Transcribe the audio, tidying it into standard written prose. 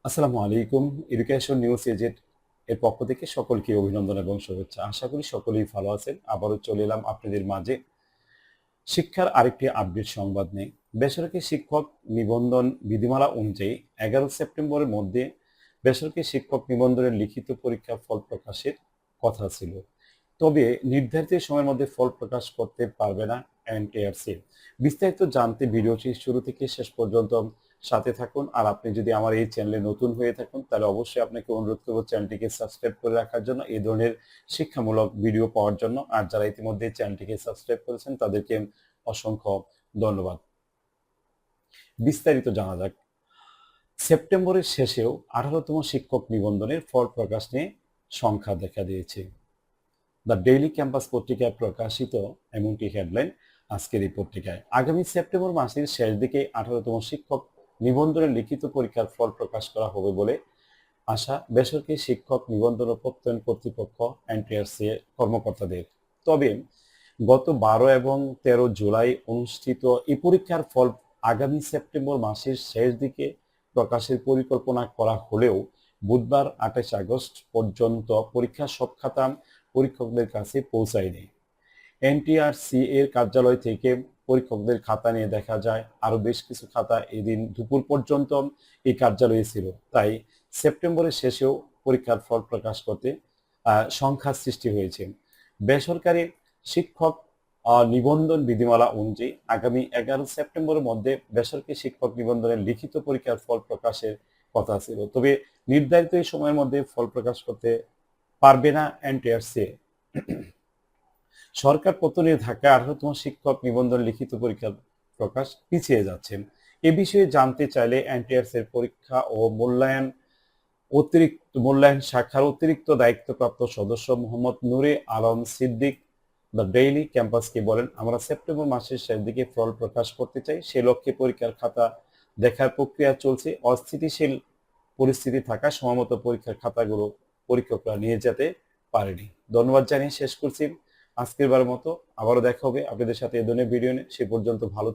আসসালামু আলাইকুম। Education news agent এর পক্ষ থেকে সকলকে অভিনন্দন এবং শুভেচ্ছা। আশা করি সকলেই ভালো আছেন। আবারও চলে এলাম আপনাদের মাঝে শিক্ষার আরেকটি আপডেট সংবাদ নিয়ে। বেসরকারি শিক্ষক নিবন্ধন বিধিমালা অনুযায়ী ১১ সেপ্টেম্বরের মধ্যে বেসরকারি শিক্ষক নিবন্ধনের লিখিত পরীক্ষার ফল প্রকাশের কথা ছিল। তবে নির্ধারিত সময়ের মধ্যে ফল প্রকাশ করতে পারবে না এনটিআরসি। বিস্তারিত জানতে ভিডিওটি শুরু থেকে শেষ পর্যন্ত সাথে থাকুন। আর আপনি যদি আমার এই চ্যানেলে নতুন হয়ে থাকুন তাহলে অবশ্যই আপনাকে অনুরোধ করব চ্যানেলটিকে সাবস্ক্রাইব করে রাখার জন্য, এই ধরনের শিক্ষামূলক ভিডিও পাওয়ার জন্য। আর যারা ইতিমধ্যে চ্যানেলটিকে সাবস্ক্রাইব করেছেন তাদেরকে অসংখ্য ধন্যবাদ। বিস্তারিত জানা যাক। সেপ্টেম্বরের শেষেও 18তম শিক্ষক নিবন্ধনের ফল প্রকাশ নিয়ে সংখ্যা দেখা দিয়েছে। দ্য ডেইলি ক্যাম্পাস পত্রিকায় প্রকাশিত এমনটি হেডলাইন আজকের এই পত্রিকায়। আগামী সেপ্টেম্বর মাসের শেষ দিকে 18তম শিক্ষক নিবন্ধনের লিখিত পরীক্ষার ফল প্রকাশ করা হবে বলে আশা বেসরকারি শিক্ষক নিবন্ধন ও প্রত্যয়ন কর্তৃপক্ষ এনটিআরসি কর্মকর্তাদের। তবে গত 12 এবং 13 জুলাই অনুষ্ঠিত এই পরীক্ষার ফল আগামী সেপ্টেম্বর মাসের শেষ দিকে প্রকাশের পরিকল্পনা করা হলেও বুধবার 28 আগস্ট পর্যন্ত পরীক্ষার সব খাতা পরীক্ষকদের কাছে পৌঁছায়নি। এনটিআরসি এর কার্যালয় থেকে পরীক্ষকদের খাতা নিয়ে দেখা যায় আরো বেশ কিছু খাতা এদিন দুপুর পর্যন্ত এই কার্যালয়ে ছিল। তাই সেপ্টেম্বরের শেষেও পরীক্ষার ফল প্রকাশ করতে সংখ্যার সৃষ্টি হয়েছে। বেসরকারি শিক্ষক নিবন্ধন বিধিমালা অনুযায়ী আগামী 11 সেপ্টেম্বরের মধ্যে বেসরকারি শিক্ষক নিবন্ধনের লিখিত পরীক্ষার ফল প্রকাশের কথা ছিল। তবে নির্ধারিত এই সময়ের মধ্যে ফল প্রকাশ করতে পারবে না এনটিআরসি। সরকার পতনে ঢাকা 18তম শিক্ষক নিবন্ধন লিখিত পরীক্ষার প্রকাশ পিছিয়ে যাচ্ছেন। এ বিষয়ে জানতে চাইলে এনটিআরসির পরীক্ষা ও মূল্যায়ন শাখার অতিরিক্ত দায়িত্বপ্রাপ্ত সদস্য মোহাম্মদ নূরে আলম সিদ্দিক দ্য ডেইলি ক্যাম্পাসকে বলেন, আমরা সেপ্টেম্বর মাসের শেষ দিকে ফল প্রকাশ করতে চাই। সে লক্ষ্যে পরীক্ষার খাতা দেখার প্রক্রিয়া চলছে। অস্থিতিশীল পরিস্থিতি থাকা সময়মতো পরীক্ষার খাতাগুলো পরীক্ষকরা নিয়ে যেতে পারেনি। ধন্যবাদ জানিয়ে শেষ করছি আজকের বারের মতো। আবারও দেখা হবে আপনাদের সাথে এ ধরনের ভিডিও নিয়ে। সে পর্যন্ত ভালো